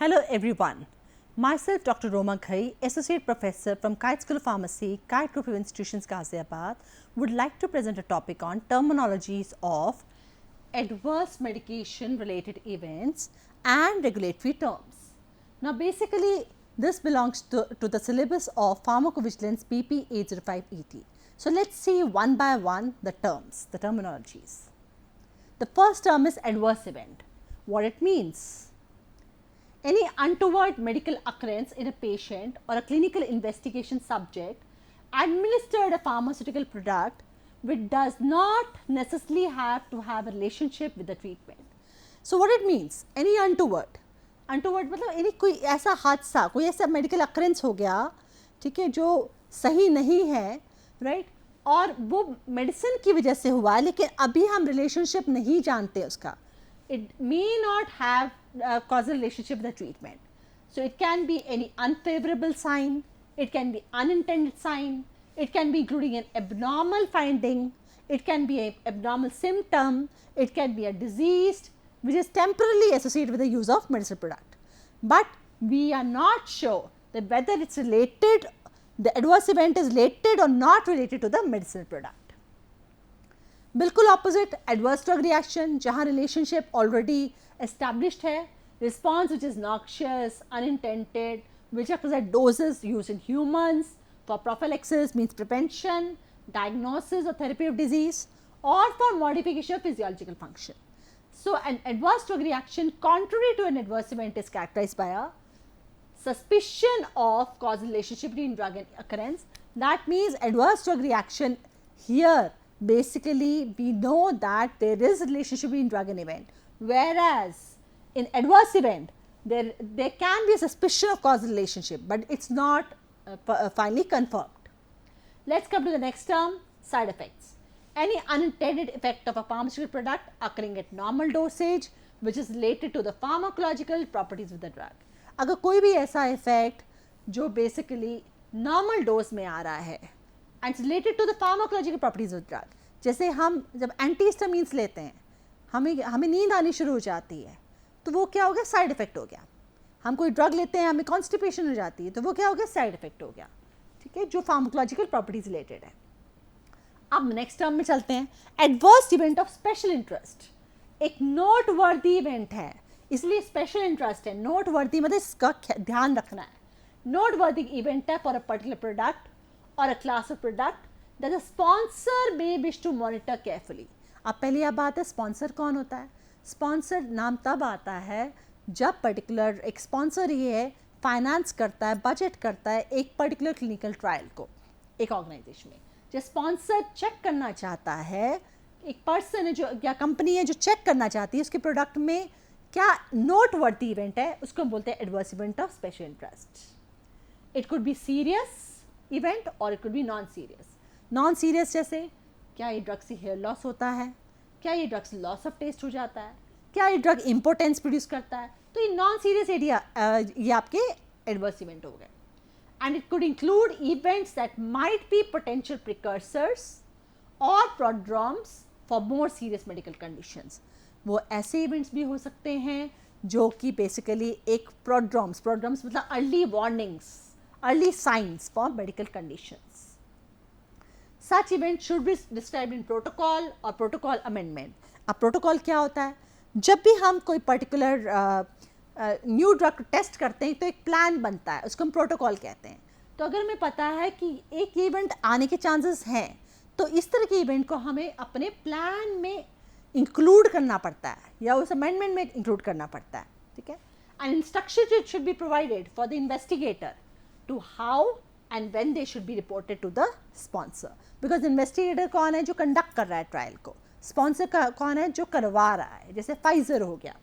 Hello everyone. Myself Dr. Roma Ghai, Associate Professor from Kite School of Pharmacy, Kite Group of Institutions, Ghaziabad, would like to present a topic on terminologies of adverse medication related events and regulatory terms. Now basically this belongs to the syllabus of Pharmacovigilance BP 805ET. So let's see one by one the terms, the terminologies. The first term is adverse event. What it means? Any untoward medical occurrence in a patient or a clinical investigation subject administered a pharmaceutical product which does not necessarily have to have a relationship with the treatment. So what it means? Any untoward मतलब any कोई ऐसा हादसा, कोई ऐसा medical occurrence हो गया, ठीक है, जो सही नहीं है, राइट, और वो मेडिसिन की वजह से हुआ, लेकिन अभी हम रिलेशनशिप नहीं जानते उसका. It may not have a causal relationship with the treatment. So it can be any unfavorable sign, it can be unintended sign, it can be including an abnormal finding, it can be an abnormal symptom, it can be a disease which is temporarily associated with the use of medicinal product. But we are not sure that whether it's related, the adverse event is related or not related to the medicinal product. बिल्कुल opposite adverse drug reaction, जहाँ relationship already established है, response which is noxious, unintended, which occurs at doses used in humans for prophylaxis means prevention, diagnosis or therapy of disease, or for modification of physiological function. So an adverse drug reaction contrary to an adverse event is characterized by a suspicion of causal relationship between drug and occurrence. That means adverse drug reaction here, basically we know that there is a relationship between drug and event, whereas in adverse event there can be a suspicion of causal relationship, but it's not finally confirmed. Let's come to the next term, side effects. Any unintended effect of a pharmaceutical product occurring at normal dosage which is related to the pharmacological properties of the drug. अगर कोई भी ऐसा effect जो basically normal dose में आ रहा है and it's related to the pharmacological properties of the drug, जैसे हम जब एंटीहिस्टामिन्स लेते हैं, हमें नींद आनी शुरू हो जाती है, तो वो क्या हो गया, साइड इफेक्ट हो गया. हम कोई ड्रग लेते हैं, हमें कॉन्स्टिपेशन हो जाती है, तो वो क्या हो गया, साइड इफेक्ट हो गया, ठीक है, जो फार्माकोलॉजिकल प्रॉपर्टीज रिलेटेड है. अब नेक्स्ट टर्म में चलते हैं, adverse event of special interest. एक नोटवर्दी इवेंट है, इसलिए स्पेशल इंटरेस्ट है. नोटवर्दी मतलब इसका ध्यान रखना है. नोटवर्दी इवेंट है for a particular product or a class of product that the sponsor may wish to monitor carefully. अब पहली अब बात है स्पॉन्सर कौन होता है. स्पॉन्सर नाम तब आता है जब पर्टिकुलर एक स्पॉन्सर ये है, फाइनेंस करता है, बजट करता है एक पर्टिकुलर क्लिनिकल ट्रायल को एक ऑर्गेनाइजेशन में. जो स्पॉन्सर चेक करना चाहता है, एक पर्सन है जो या कंपनी है जो चेक करना चाहती है उसके प्रोडक्ट में क्या नोटवर्दी इवेंट है, उसको हम बोलते हैं adverse event of special interest. It could be serious event और it could be non serious. Non serious जैसे क्या ये ड्रग से हेयर लॉस होता है, क्या ये ड्रग से लॉस ऑफ टेस्ट हो जाता है, क्या ये ड्रग इम्पोर्टेंस प्रोड्यूस करता है, तो ये नॉन सीरियस एरिया ये आपके एडवर्स इवेंट हो गए. And it could include events that might be potential precursors और prodromes for more serious medical conditions. वो ऐसे इवेंट्स भी हो सकते हैं जो कि बेसिकली एक प्रोड्रॉम्स मतलब early warnings, early signs for medical conditions. Such events should be described in protocol or protocol amendment. अब प्रोटोकॉल क्या होता है, जब भी हम कोई पर्टिकुलर न्यू ड्रग टेस्ट करते हैं तो एक प्लान बनता है, उसको हम प्रोटोकॉल कहते हैं. तो अगर हमें पता है कि एक इवेंट आने के चांसेस हैं, तो इस तरह के इवेंट को हमें अपने प्लान में इंक्लूड करना पड़ता है या उस अमेंडमेंट में इंक्लूड करना पड़ता है, ठीक है. And instruction should be provided for the investigator to how and when they should be reported to the sponsor, because investigator कौन है जो कंडक्ट कर रहा है ट्रायल को, स्पॉन्सर कौन है जो करवा रहा है, जैसे फाइजर हो गया,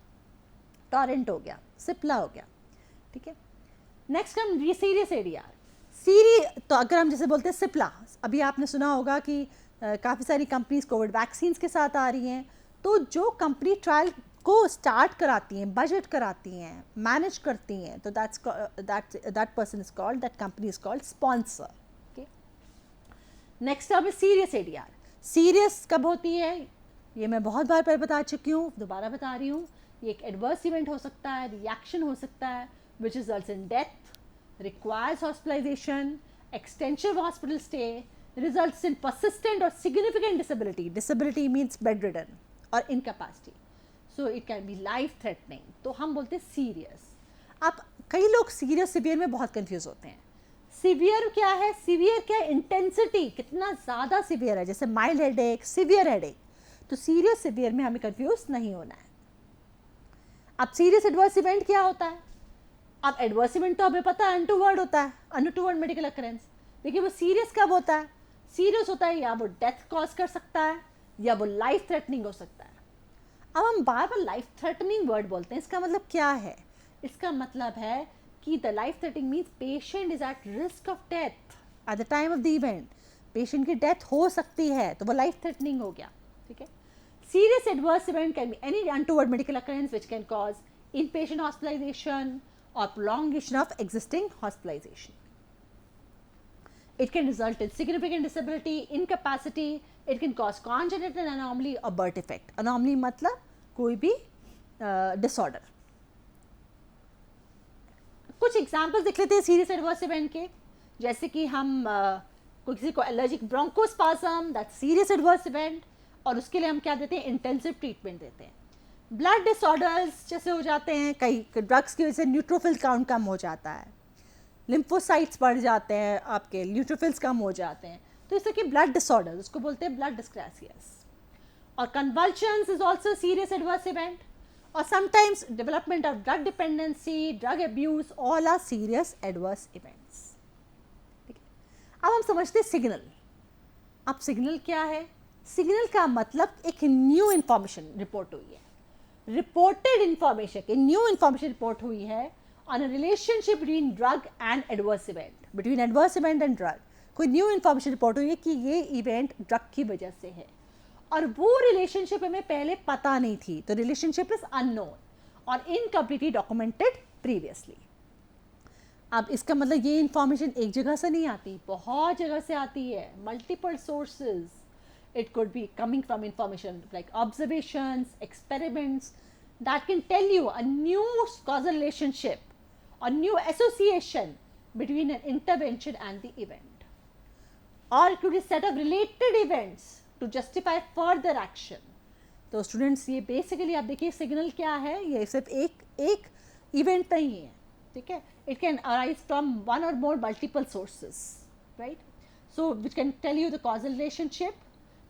टॉरेंट हो गया, सिप्ला हो गया, ठीक है. नेक्स्ट हम सीरियस एडीआर. तो अगर हम जैसे बोलते हैं सिप्ला, अभी आपने सुना होगा कि काफ़ी सारी कंपनीज कोविड वैक्सीन्स के साथ आ रही हैं, तो जो कंपनी ट्रायल को स्टार्ट कराती हैं, बजट कराती हैं, मैनेज करती हैं, तो that person is called, that company is called sponsor. Okay. Next अब सीरियस एडीआर. सीरियस कब होती है, ये मैं बहुत बार पहले बता चुकी हूँ, दोबारा बता रही हूँ. ये एक एडवर्स इवेंट हो सकता है, रिएक्शन हो सकता है which results in death, requires hospitalisation, extension of hospital stay, results in persistent or significant disability. Disability means bedridden or incapacity. So it can be life threatening. तो हम बोलते हैं serious. अब कई लोग serious severe में बहुत confuse होते हैं. Severe क्या है? Severe क्या है? Intensity कितना ज़्यादा severe है, जैसे mild headache, severe headache. तो serious severe में हमें confuse नहीं होना है. अब serious adverse event क्या होता है? अब adverse event तो हमें पता है untoward होता है, untoward medical occurrence. देखिए वो serious कब होता है? सीरियस होता है या वो डेथ कॉज कर सकता है या वो लाइफ थ्रेटनिंग हो सकता है. अब हम बार बार लाइफ थ्रेटनिंग वर्ड बोलते हैं, इसका मतलब क्या है? इसका मतलब है कि the life threatening means patient is at risk of death at the time of the event. Patient की डेथ हो सकती है तो वो लाइफ थ्रेटनिंग हो गया. ठीक है. Serious adverse event can be any untoward medical occurrence which can cause inpatient hospitalisation और prolongation of existing hospitalisation. It can result in significant disability, incapacity. It can cause congenital anomaly or birth defect. Anomaly मतलब कोई भी disorder. कुछ examples देख लेते हैं serious adverse event के, जैसे कि हम किसी को allergic bronchospasm, that's serious adverse event, और उसके लिए हम क्या देते हैं? intensive treatment देते हैं. Blood disorders जैसे हो जाते हैं, कई drugs की वजह से neutrophil count कम हो जाता है, लिम्फोसाइट्स बढ़ जाते हैं, आपके न्यूट्रोफिल्स कम हो जाते हैं, तो इस तरह की ब्लड डिसऑर्डर, उसको बोलते हैं ब्लड डिस्क्रेसियस. और convulsions is also serious adverse event. और sometimes development of drug dependency, drug abuse, all are serious adverse events. ठीक है. अब हम समझते हैं सिग्नल. अब सिग्नल क्या है? सिग्नल का मतलब एक न्यू इंफॉर्मेशन रिपोर्ट हुई है, रिपोर्टेड इंफॉर्मेशन की न्यू इंफॉर्मेशन रिपोर्ट हुई है on a relationship between drug and adverse event, between adverse event and drug. कोई न्यू इन्फॉर्मेशन रिपोर्ट हुई है कि ये इवेंट ड्रग की वजह से है और वो रिलेशनशिप हमें पहले पता नहीं थी, तो रिलेशनशिप इज अननोन और इनकम्प्लीटली डॉक्यूमेंटेड प्रीवियसली. अब इसका मतलब ये इन्फॉर्मेशन एक जगह से नहीं आती, बहुत जगह से आती है, multiple sources. It could be coming from information like observations, experiments that can tell you a new causal relationship or new association between an intervention and the event, or it could be set of related events to justify further action. तो students ये basically आप देखिए signal क्या है, ये सिर्फ एक event नहीं है. ठीक है. It can arise from one और more multiple sources, right? So which can tell you the causal relationship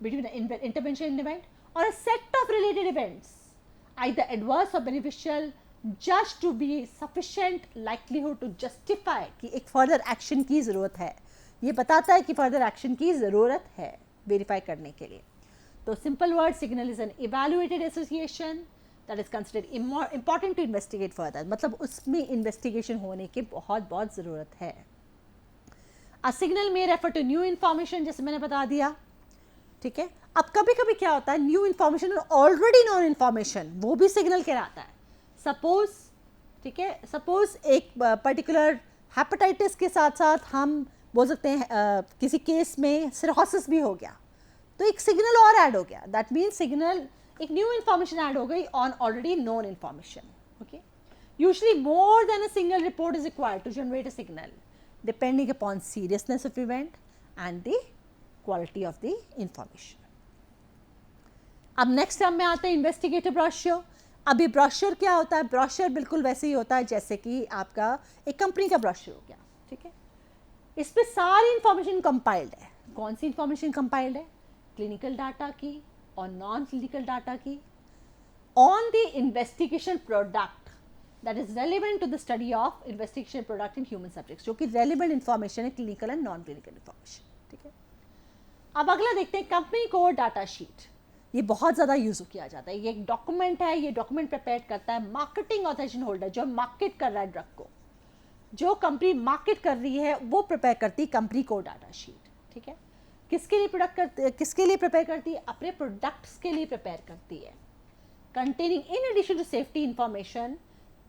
between an intervention and event or a set of related events, either adverse or beneficial, just to be sufficient likelihood to justify कि एक further action की ज़रूरत है. ये बताता है कि further action की ज़रूरत है verify करने के लिए. तो simple word signal is an evaluated association that is considered important to investigate further. मतलब उसमें investigation होने की बहुत ज़रूरत है. A signal may refer to new information, जैसे मैंने बता दिया. ठीक है. अब कभी कभी क्या होता है, न्यू इन्फॉर्मेशन और ऑलरेडी नॉन इन्फॉर्मेशन, वो भी सिग्नल कहलाता है. सपोज, ठीक है, सपोज एक पर्टिकुलर हेपेटाइटिस के साथ साथ हम बोल सकते हैं किसी केस में सिरोसिस भी हो गया, तो एक सिग्नल और ऐड हो गया. दैट मीन्स सिग्नल, एक न्यू इन्फॉर्मेशन ऐड हो गई on already known information. Okay. Usually more than a single report is required to generate a signal depending upon seriousness of event and the quality of the information. अब next term में आता है investigative brochure. अब ये brochure क्या होता है? Brochure बिल्कुल वैसे ही होता है जैसे कि आपका एक कंपनी का ब्रोशर हो गया. ठीक है. इस पे सारी इंफॉर्मेशन कंपाइल्ड है. कौन सी इंफॉर्मेशन कंपाइल्ड है? क्लिनिकल डाटा की और नॉन क्लिनिकल डाटा की on the investigation product that is relevant to the study of investigation product in human subjects, जो कि रेलिवेंट इंफॉर्मेशन है, clinical and non clinical information. ठीक है. अब अगला देखते हैं कंपनी कोड डाटा शीट. ये बहुत ज़्यादा यूज़ किया जाता है. ये एक डॉक्यूमेंट है, ये डॉक्यूमेंट प्रिपेयर करता है मार्केटिंग ऑथराइजेशन होल्डर, जो मार्केट कर रहा है ड्रग को. जो कंपनी मार्केट कर रही है वो प्रिपेयर करती है कंपनी कोड डाटा शीट. ठीक है. किसके लिए प्रिपेयर करती है? अपने प्रोडक्ट्स के लिए प्रिपेयर करती है. Containing in addition to safety information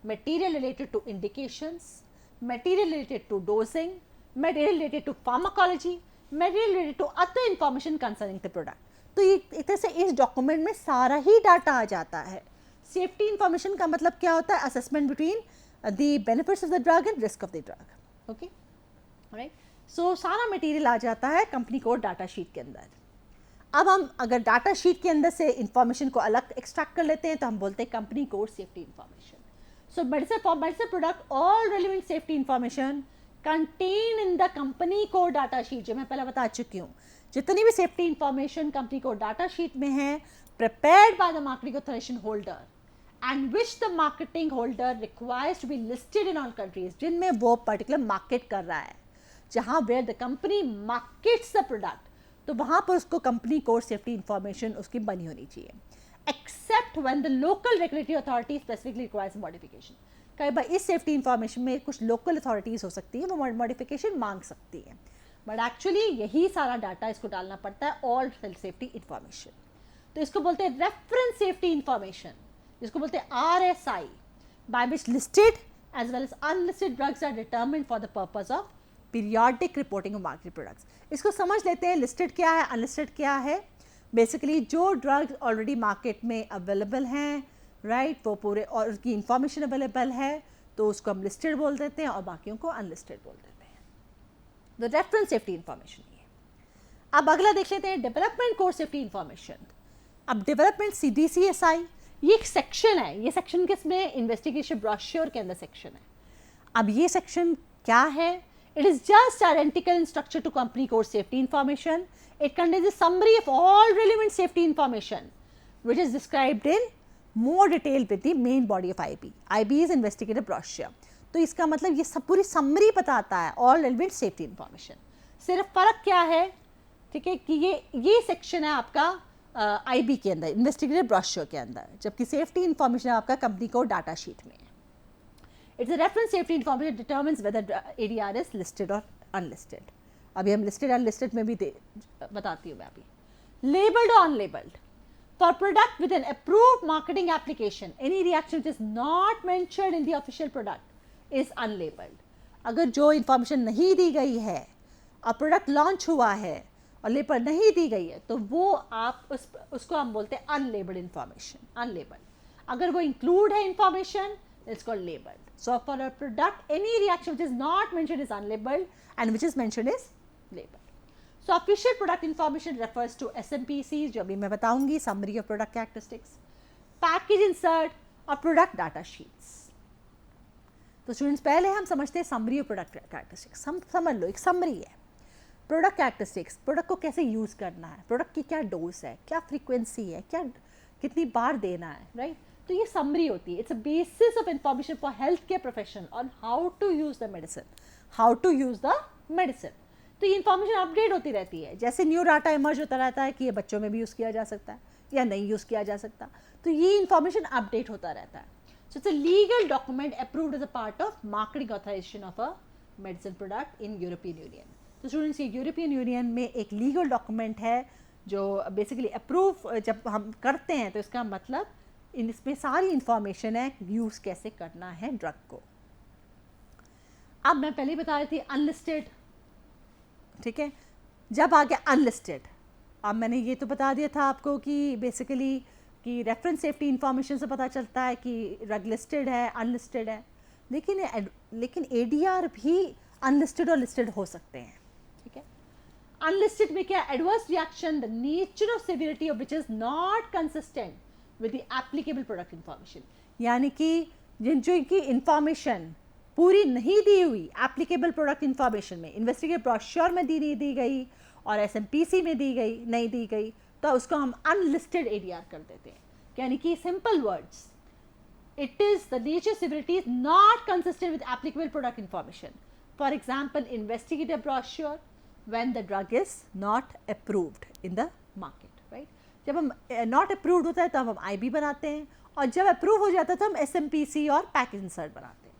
material related to indications, material related to dosing, material related to pharmacology, material related to other information concerning the product. तो ये एक तरह से इस डॉक्यूमेंट में सारा ही डाटा आ जाता है, सेफ्टी इंफॉर्मेशन का मतलब क्या होता है? Assessment between the benefits of the drug and risk of the drug. Okay, right. So सारा मटेरियल आ जाता है कंपनी कोड डाटा शीट के अंदर। अब हम अगर डाटा शीट के अंदर से इंफॉर्मेशन को अलग एक्सट्रैक्ट कर लेते हैं तो हम बोलते हैं company code safety information. So medicine product all relevant safety information contain in the company code data sheet, जो मैं पहले बता चुकी हूँ। जितनी भी safety information company code data sheet में है, prepared by the marketing authorisation holder and which the marketing holder requires to be listed in all countries, जिनमें वो पर्टिकुलर मार्केट कर रहा है, जहाँ where the company markets the product, तो वहाँ पर उसको कंपनी कोड सेफ्टी इंफॉर्मेशन उसकी बनी होनी चाहिए। Except when the local regulatory authority specifically requires modification. कई बार इस सेफ्टी इंफॉर्मेशन में कुछ लोकल अथॉरिटीज़ हो सकती है, वो मॉडिफिकेशन मांग सकती है, बट एक्चुअली यही सारा डाटा इसको डालना पड़ता है, ऑल सेफ्टी इंफॉर्मेशन। तो इसको बोलते हैं रेफरेंस सेफ्टी इंफॉर्मेशन, जिसको बोलते हैं RSI, by which listed as well as unlisted drugs are determined for the purpose of periodic reporting of market products. इसको समझ लेते हैं, लिस्टेड क्या है, अनलिस्टेड क्या है। बेसिकली जो ड्रग्स ऑलरेडी मार्केट में अवेलेबल हैं, राइट, वो पूरे और उसकी इंफॉर्मेशन अवेलेबल है, तो उसको हम लिस्टेड बोल देते हैं और बाकियों को अनलिस्टेड बोल देते हैं। तो रेफरेंस सेफ्टी इंफॉर्मेशन ये। अब अगला देख लेते हैं डेवलपमेंट कोड सेफ्टी इंफॉर्मेशन। अब डेवलपमेंट CDCSI, ये एक सेक्शन है, ये सेक्शन किसमें? इन्वेस्टिगेशन ब्रोशर के अंदर सेक्शन है। अब ये सेक्शन क्या है? It is just identical in structure to company code safety information. It contains a summary of all relevant safety information, which is described in more detail with the main body of IB. IB is investigative brochure. तो इसका मतलब ये सब पूरी summary बताता है all relevant safety information. सिर्फ फर्क क्या है, ठीक है, कि ये सेक्शन है आपका IB के अंदर, investigative brochure के अंदर, जबकि safety information आपका company code data sheet में है। It's a reference safety information that determines whether ADR is listed or unlisted. अभी हम listed unlisted में भी बताती हूँ मैं अभी। Labeled or unlabeled. For product with an approved marketing application, any reaction which is not mentioned in the official product is unlabeled. अगर जो information नहीं दी गई है और product launch हुआ है और label नहीं दी गई है, तो वो आप उसको हम बोलते हैं unlabeled information, unlabeled. अगर वो include है information, it's called labeled. So for a product, any reaction which is not mentioned is unlabeled and which is mentioned is labeled. So official product information refers to SMPCs, जो अभी मैं बताऊंगी, summary of product characteristics, package insert और product data sheets. तो students पहले हम समझते हैं summary of product characteristics। समझ लो, एक summary है। प्रोडक्ट कैरेक्टरिस्टिक्स, प्रोडक्ट को कैसे यूज़ करना है, प्रोडक्ट की क्या डोज है, क्या फ्रीक्वेंसी है, क्या कितनी बार देना है, राइट। तो ये समरी होती है। It's a basis of information for health care professional on how to use the medicine, how to use the medicine. तो ये इन्फॉर्मेशन अपडेट होती रहती है, जैसे न्यू डाटा इमर्ज होता रहता है कि ये बच्चों में भी यूज़ किया जा सकता है या नहीं यूज़ किया जा सकता, तो ये इन्फॉर्मेशन अपडेट होता रहता है। So it's a legal document approved as a part of marketing authorisation of a medicine product in European Union. तो स्टूडेंट्स, ये यूरोपियन यूनियन में एक लीगल डॉक्यूमेंट है जो बेसिकली अप्रूव जब हम करते हैं तो इसका मतलब इसमें सारी इंफॉर्मेशन है यूज़ कैसे करना है ड्रग को। अब मैं पहले बता रही थी अनलिस्टेड, ठीक है। जब आ गया अनलिस्टेड, अब मैंने ये तो बता दिया था आपको कि बेसिकली कि रेफरेंस सेफ्टी इंफॉर्मेशन से पता चलता है कि ड्रग लिस्टेड है, अनलिस्टेड है, लेकिन ADR भी अनलिस्टेड और लिस्टेड हो सकते हैं, ठीक है। अनलिस्टेड में क्या, adverse reaction the nature of severity of which is not consistent with the applicable product information, यानी कि जिनकी इंफॉर्मेशन पूरी नहीं दी हुई एप्लीकेबल प्रोडक्ट इंफॉर्मेशन में, इन्वेस्टिगेटिव ब्रोशर में नहीं दी गई और SMPC में दी गई नहीं दी गई, तो उसको हम अनलिस्टेड ADR कर देते हैं। यानी कि simple words, it is the nature severity is not consistent with applicable product information. For example, investigative brochure when the drug is not approved in the market, right? जब हम not approved होता है तब हम IB बनाते हैं और जब approve हो जाता है तो हम SMPC और package insert बनाते हैं।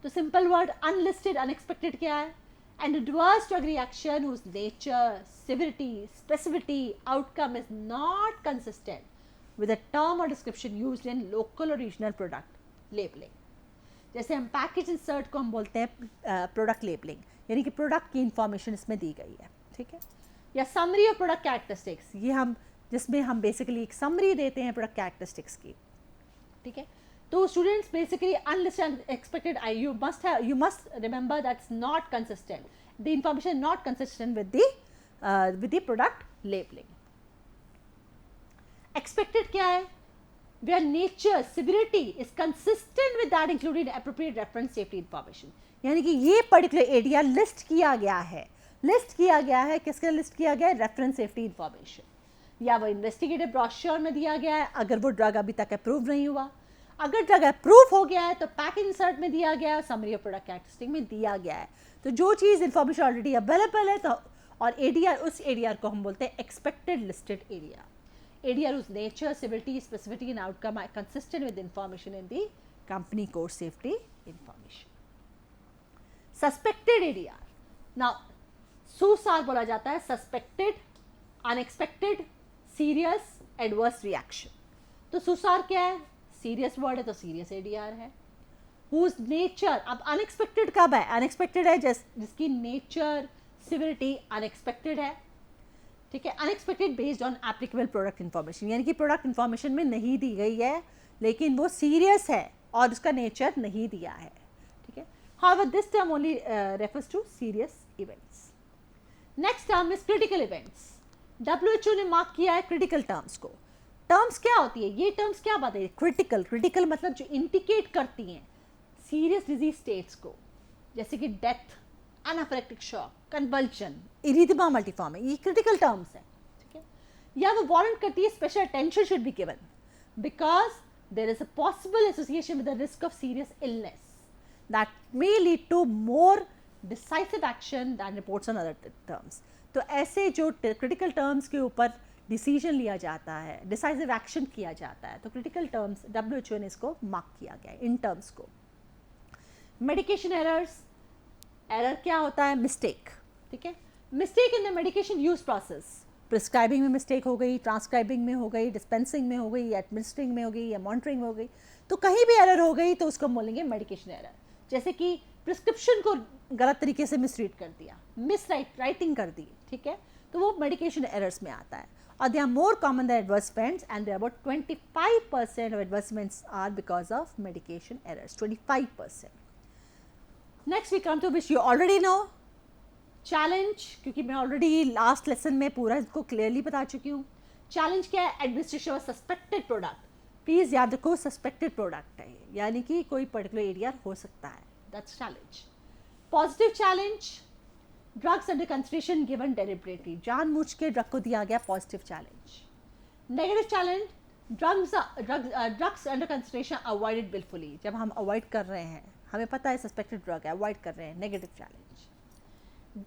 तो simple word unlisted unexpected क्या है? An adverse drug reaction whose nature, severity, specificity, outcome is not consistent with a term or description used in local or regional product labeling. जैसे हम package insert को हम बोलते हैं प्रोडक्ट लेबलिंग, यानी कि प्रोडक्ट की इंफॉर्मेशन इसमें दी गई है, ठीक है। या समरी ऑफ प्रोडक्ट कैरेक्टरिस्टिक्स, ये हम जिसमें हम बेसिकली एक समरी देते हैं प्रोडक्ट कैरेक्टरिस्टिक्स की। ठीक है. तो students basically unlisted expected you must remember that's not consistent, the information not consistent with the product labelling. Expected क्या है? where nature severity is consistent with that included appropriate reference safety information. यानी कि ये particular area list किया गया है. List किया गया है किसके लिस्ट किया गया है? Reference safety information. या वो इन्वेस्टिगेटिव ब्रोशर में दिया गया है अगर वो ड्रग अभी तक अप्रूव नहीं हुआ. अगर ड्रग अप्रूव हो गया है तो पैकेज इंसर्ट में दिया गया है, समरी ऑफ प्रोडक्ट कैरेक्टरिस्टिक में दिया गया है. तो जो चीज़ इंफॉर्मेशन ऑलरेडी अवेलेबल है तो और एडीआर, उस एडीआर को हम बोलते हैं expected listed area. ADR whose nature, severity, specificity and outcome are consistent with the information in the company core safety information. Suspected ADR. Now, SUSAR बोला जाता है suspected, unexpected, serious, adverse reaction. तो SUSAR क्या है? Serious word है तो serious ADR है. Whose nature, अब unexpected कब है? Unexpected है जिसकी nature, severity unexpected है. ठीक है. Unexpected based on applicable product information, यानी कि प्रोडक्ट इन्फॉर्मेशन में नहीं दी गई है लेकिन वो सीरियस है और उसका नेचर नहीं दिया है. ठीक है. However this term only refers to serious events. Next term is critical events. WHO ने मार्क किया है क्रिटिकल टर्म्स को. टर्म्स क्या होती है? ये टर्म्स क्या बात है? क्रिटिकल. क्रिटिकल मतलब जो इंडिकेट करती हैं सीरियस डिजीज स्टेट्स को, जैसे कि death, anaphylactic shock, convulsion, erythema multiform है. ये क्रिटिकल टर्म्स है. ठीक है. या वो वारंट करती है special attention should be given because there is a possible association with the risk of serious illness that may lead to more decisive action than reports on other terms. तो ऐसे जो क्रिटिकल टर्म्स के ऊपर decision लिया जाता है, decisive action किया जाता है, तो क्रिटिकल टर्म्स WHO ने इसको मार्क किया गया है इन टर्म्स को. Medication errors. एरर क्या होता है? मिस्टेक. ठीक है. Mistake in the medication use process. Prescribing में मिस्टेक हो गई, ट्रांसक्राइबिंग में हो गई, डिस्पेंसिंग में हो गई, एडमिनिस्ट्रिंग में हो गई या मॉनिटरिंग में हो गई. तो कहीं भी एरर हो गई तो उसको बोलेंगे मेडिकेशन एरर. जैसे कि प्रिस्क्रिप्शन को गलत तरीके से मिसरीड कर दिया, राइटिंग कर दी. ठीक है. तो वो मेडिकेशन एरर्स में आता है. और they are more common than adverse events and they about 25% of adverse events are because of medication errors. 25%. Next we come to which you already know, challenge. क्योंकि मैं ऑलरेडी लास्ट लेसन में पूरा इसको clearly बता चुकी हूँ. Challenge क्या है? Administration of suspected product. Please याद रखो सस्पेक्टेड प्रोडक्ट है, यानी कि कोई पर्टिकुलर एरिया हो सकता है. That's challenge. Positive challenge. Drugs under consideration given deliberately. जानबूझ के ड्रग को दिया गया positive challenge. Negative challenge. Drugs under consideration avoided wilfully. जब हम अवॉइड कर रहे हैं, हमें पता है सस्पेक्टेड ड्रग है, अवॉइड कर रहे हैं. Negative challenge.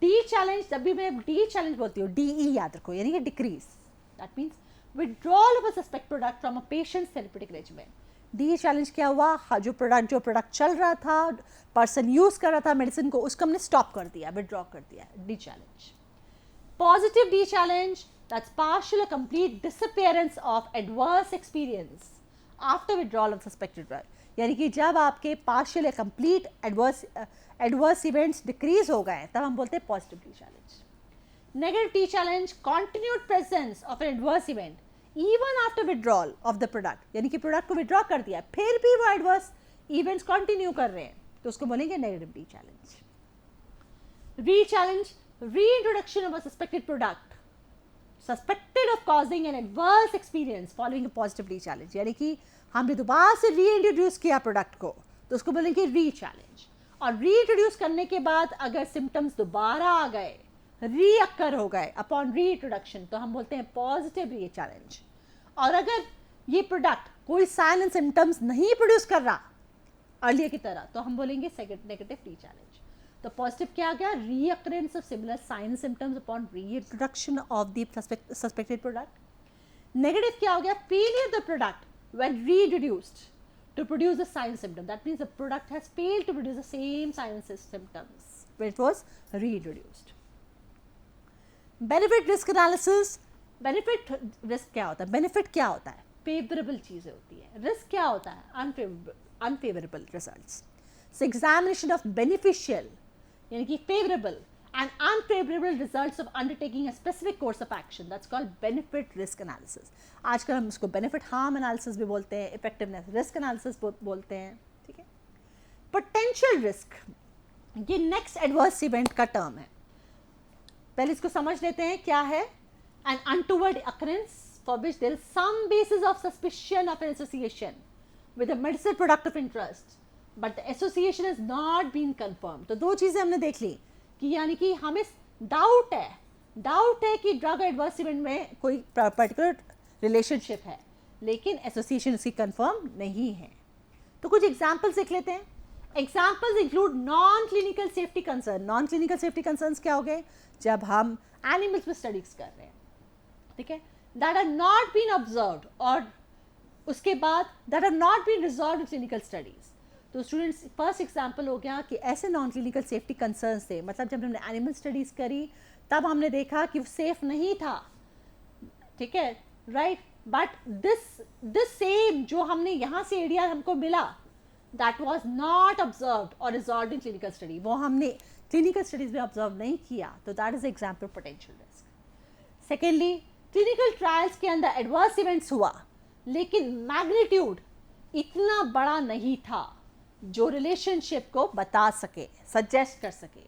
D challenge. जब भी मैं डी चैलेंज बोलती हूँ, DE याद रखो, यानी कि decrease. That means withdrawal of a suspect product from a patient therapeutic regimen. D challenge क्या हुआ? जो प्रोडक्ट चल रहा था, पर्सन यूज कर रहा था मेडिसिन को, उसको हमने स्टॉप कर दिया, विड्रॉ कर दिया. Dechallenge. Positive dechallenge. That's partial और complete disappearance of adverse experience after withdrawal of suspected drug. यानी कि जब आपके पार्शियल या कंप्लीट एडवर्स इवेंट्स डिक्रीज हो गए तब हम बोलते हैं positive T challenge. Negative T challenge. Continued presence of an adverse event even after withdrawal of the product. यानी कि प्रोडक्ट को विड्रॉ कर दिया फिर भी वो एडवर्स इवेंट्स कंटिन्यू कर रहे हैं, तो उसको बोलेंगे नेगेटिव टी चैलेंज. री challenge. Reintroduction of a suspected product suspected of causing an adverse experience following a positive T challenge. यानी कि हमने दोबारा से रीइंट्रोड्यूस किया प्रोडक्ट को, तो उसको बोलेंगे री चैलेंज. और रीइंट्रोड्यूस करने के बाद अगर सिम्टम्स दोबारा आ गए, रीअकर हो गए अपॉन रीइंट्रोडक्शन, तो हम बोलते हैं पॉजिटिव री चैलेंज. और अगर ये प्रोडक्ट कोई साइन एंड सिम्टम्स नहीं प्रोड्यूस कर रहा अर्लियर की तरह, तो हम बोलेंगे नेगेटिव टी चैलेंज. तो पॉजिटिव क्या आ गया? Reoccurrence of similar sign symptoms upon reintroduction of the suspected product. Negative क्या हो गया? Failure the product when reintroduced to produce the sign and symptom. That means the product has failed to produce the same signs and symptoms when it was reintroduced. Benefit risk analysis. Benefit risk क्या होता है? Benefit क्या होता है? Favorable चीज़ें होती है. Risk क्या होता है? Unfavorable results. So examination of beneficial यानी कि favorable and unfavorable results of undertaking a specific course of action. That's called benefit risk analysis. आजकल हम उसको benefit harm analysis भी बोलते हैं, effectiveness risk analysis बोलते हैं, ठीक है. Potential risk, ये next adverse event का term है. पहले इसको समझ लेते हैं क्या है. An untoward occurrence for which there is some basis of suspicion of an association with a medicinal product of interest, but the association has not been confirmed. तो दो चीज़ें हमने देख ली कि यानी कि हमें डाउट है कि ड्रग एडवर्स इवेंट में कोई पर्टिकुलर रिलेशनशिप है, लेकिन एसोसिएशन उसकी कंफर्म नहीं है. तो कुछ एग्जांपल्स देख लेते हैं. Examples include non clinical safety concern. Non clinical safety concerns क्या हो गए? जब हम एनिमल्स में स्टडीज कर रहे हैं, ठीक है, that are not been observed, और उसके बाद that are not been resolved in clinical studies. तो स्टूडेंट्स, फर्स्ट एग्जाम्पल हो गया कि ऐसे नॉन क्लिनिकल सेफ्टी कंसर्न्स थे, मतलब जब हमने एनिमल स्टडीज़ करी तब हमने देखा कि वो सेफ नहीं था, ठीक है, राइट. बट दिस सेम जो हमने यहाँ से एरिया हमको मिला, दैट वाज नॉट ऑब्जर्व्ड और रिजॉल्व्ड इन क्लिनिकल स्टडी, वो हमने क्लिनिकल स्टडीज में ऑब्जर्व नहीं किया. तो that is example potential risk. Secondly, clinical trials के अंदर एडवर्स इवेंट्स हुआ, लेकिन मैग्नीट्यूड इतना बड़ा नहीं था जो रिलेशनशिप को बता सके, सजेस्ट कर सके.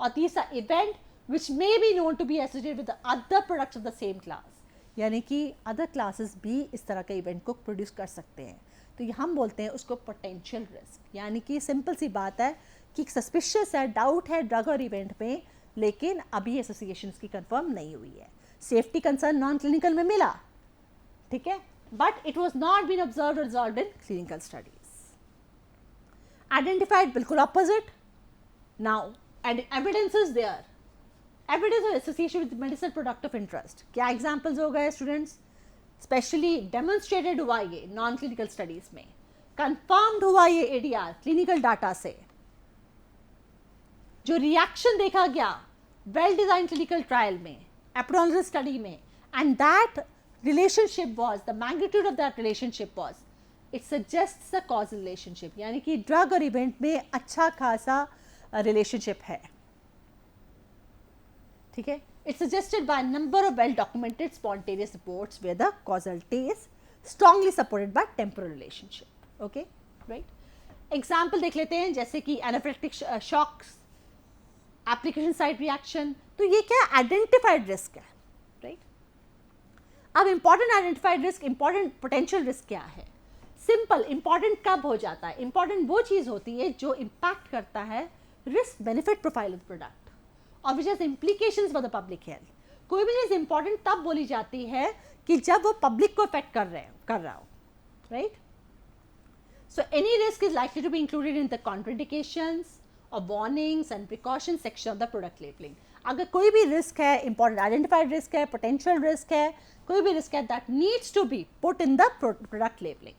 और तीसरा, event which may be known to be associated with other products of the same class, यानी कि अदर क्लासेस भी इस तरह के इवेंट को प्रोड्यूस कर सकते हैं. तो ये हम बोलते हैं उसको पोटेंशियल रिस्क. यानी कि सिंपल सी बात है कि सस्पिशियस है, डाउट है ड्रग और इवेंट में, लेकिन अभी एसोसिएशन की कंफर्म नहीं हुई है. सेफ्टी कंसर्न नॉन क्लिनिकल में मिला, ठीक है, but it was not been observed और resolved in clinical studies. Identified बिल्कुल opposite. Now, and evidence is there. Evidence of association with medicinal product of interest. क्या examples हो गए students? Specially demonstrated हुआ ये non-clinical studies में, confirmed हुआ ये ADR clinical data से, जो reaction देखा गया well-designed clinical trial में, epidemiological study में, and that relationship was, the magnitude of that relationship was, it suggests the causal relationship, यानी कि ड्रग और इवेंट में अच्छा खासा रिलेशनशिप है, ठीक है. It suggested by number of well documented spontaneous reports where the causality is strongly supported by temporal relationship. Okay, right. Example देख लेते हैं, जैसे कि anaphylactic shocks, application site reaction. तो ये क्या आइडेंटिफाइड रिस्क है, राइट. अब important identified risk, important potential risk क्या है? सिंपल. इंपॉर्टेंट कब हो जाता है? इंपॉर्टेंट वो चीज़ होती है जो इम्पैक्ट करता है risk benefit profile of the product और which has implications for the public health. कोई भी चीज़ इंपॉर्टेंट तब बोली जाती है कि जब वो पब्लिक को इफेक्ट कर रहा हो, right. So any risk is likely to be included in the contraindications और warnings and precaution section of the product labelling. अगर कोई भी रिस्क है, इंपॉर्टेंट आइडेंटिफाइड रिस्क है, पोटेंशियल रिस्क है, कोई भी रिस्क है, that needs to be put in the product labelling.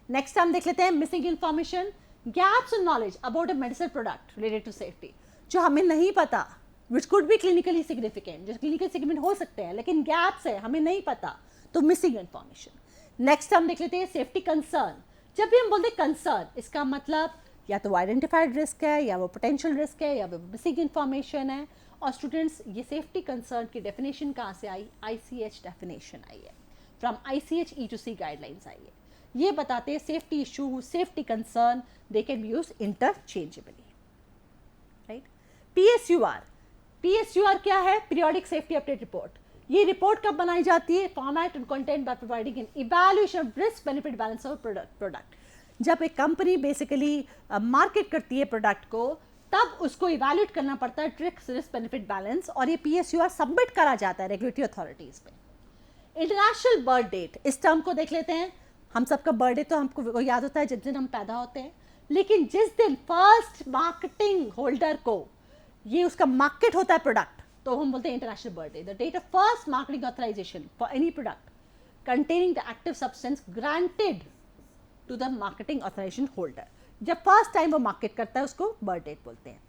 Next हम देख लेते हैं missing information, gaps in knowledge about a medicinal product related to safety, जो हमें नहीं पता, which could be clinically significant, जो क्लिनिकल सिग्निफिकेंट हो सकते हैं लेकिन गैप्स है, हमें नहीं पता, तो मिसिंग इन्फॉर्मेशन. नेक्स्ट हम देख लेते हैं सेफ्टी कंसर्न. जब भी हम बोलते हैं कंसर्न, इसका मतलब या तो आइडेंटिफाइड रिस्क है, या वो पोटेंशियल रिस्क है, या वो मिसिंग इन्फॉर्मेशन है. और स्टूडेंट्स, ये सेफ्टी कंसर्न की डेफिनेशन कहाँ से आई? ICH डेफिनेशन आई है, फ्रॉम ICH E2C गाइडलाइंस आई है. ये बताते हैं safety issue, safety concern, they can be used interchangeably, right. PSUR क्या है? Periodic safety update report. ये रिपोर्ट कब बनाई जाती है? Format and content by providing N evaluation of risk benefit balance of product. जब एक कंपनी बेसिकली मार्केट करती है प्रोडक्ट को, तब उसको इवैल्यूएट करना पड़ता है रिस्क बेनिफिट बैलेंस, और ये PSUR सबमिट करा जाता है रेगुलेटरी अथॉरिटीज में. इंटरनेशनल बर्थ डेट, इस टर्म को देख लेते हैं. हम सबका बर्थडे तो हमको याद होता है जिस दिन हम पैदा होते हैं, लेकिन जिस दिन फर्स्ट मार्केटिंग होल्डर को ये उसका मार्केट होता है प्रोडक्ट, तो हम बोलते हैं international birthday. The date of first marketing authorisation for any product containing the active substance granted to the marketing authorisation holder. जब फर्स्ट टाइम वो मार्केट करता है उसको बर्थ डेट बोलते हैं.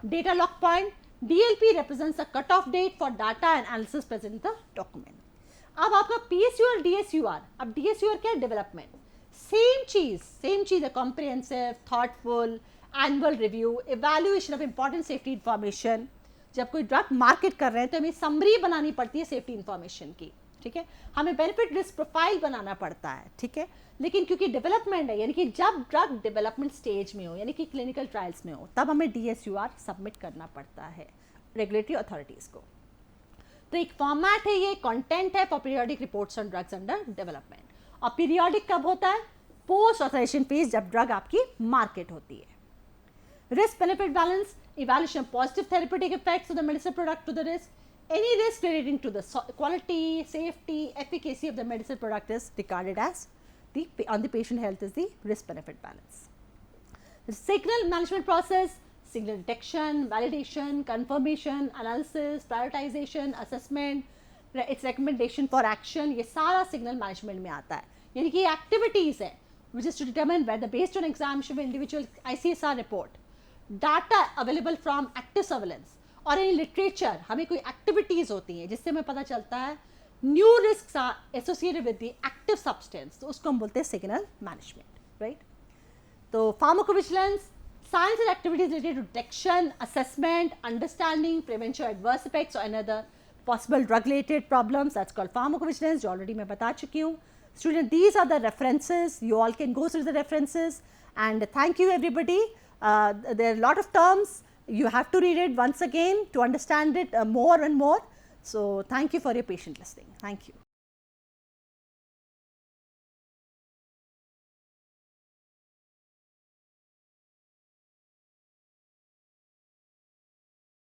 Data lock point, DLP represents a cut off date for data and analysis present in the document. अब आपका PSUR, DSUR, अब DSUR क्या है? डेवलपमेंट. सेम चीज है, comprehensive, thoughtful, annual review, evaluation of important safety information. जब कोई drug market कर रहे हैं तो हमें समरी बनानी पड़ती है सेफ्टी इंफॉर्मेशन की, ठीक है, हमें बेनिफिट रिस्क प्रोफाइल बनाना पड़ता है, ठीक है, लेकिन क्योंकि डेवलपमेंट है, यानी कि जब ड्रग डेवलपमेंट स्टेज में हो, यानी कि क्लिनिकल ट्रायल्स में हो, तब हमें DSUR सबमिट करना पड़ता है रेगुलेटरी अथॉरिटीज़ को। तो एक फॉर्मेट है, ये कंटेंट है for periodic reports on drugs under development. और पीरियोडिक कब होता है? पोस्ट ऑथराइजेशन फेज, जब ड्रग आपकी मार्केट होती है। Risk benefit balance, evaluation positive therapeutic effects of the medicine product to the risk, any risk relating to the quality, safety, efficacy of the medicine product is regarded as on the patient health is the risk benefit balance. The signal management process, signal detection, validation, confirmation, analysis, prioritization, assessment, its recommendation for action, ये सारा signal management में आता है, यानी कि activities है which is to determine whether based on examination of individual ICSR report, data available from active surveillance और in literature हमें कोई एक्टिविटीज़ होती हैं जिससे हमें पता चलता है new risk associated with the active substance, तो उसको हम बोलते हैं सिग्नल मैनेजमेंट, राइट। तो pharmacovigilance, science and activities related to detection, assessment, understanding, prevention adverse effects और another possible drug related problems, that's called pharmacovigilance, जो ऑलरेडी मैं बता चुकी हूँ। Student, these are the references, you all can go through the references, and thank you everybody. There are a lot of terms. You have to read it once again to understand it more and more. So thank you for your patient listening. Thank you.